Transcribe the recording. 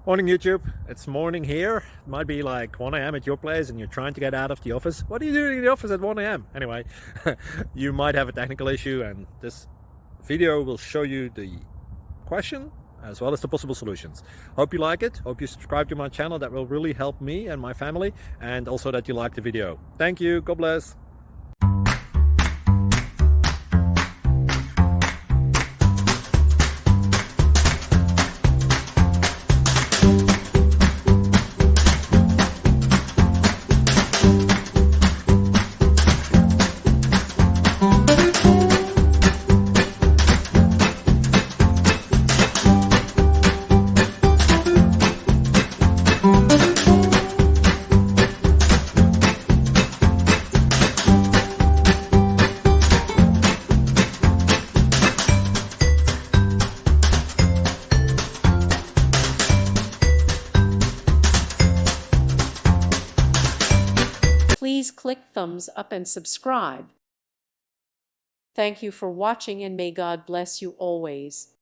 Morning YouTube, it's morning here. It might be like 1 a.m. at your place and you're trying to get out of the office. What are you doing in the office at 1 a.m.? Anyway, you might have a technical issue and this video will show you the question as well as the possible solutions. Hope you like it, hope you subscribe to my channel. That will really help me and my family, and also that you like the video. Thank you, God bless. Please click thumbs up and subscribe. Thank you for watching, and may God bless you always.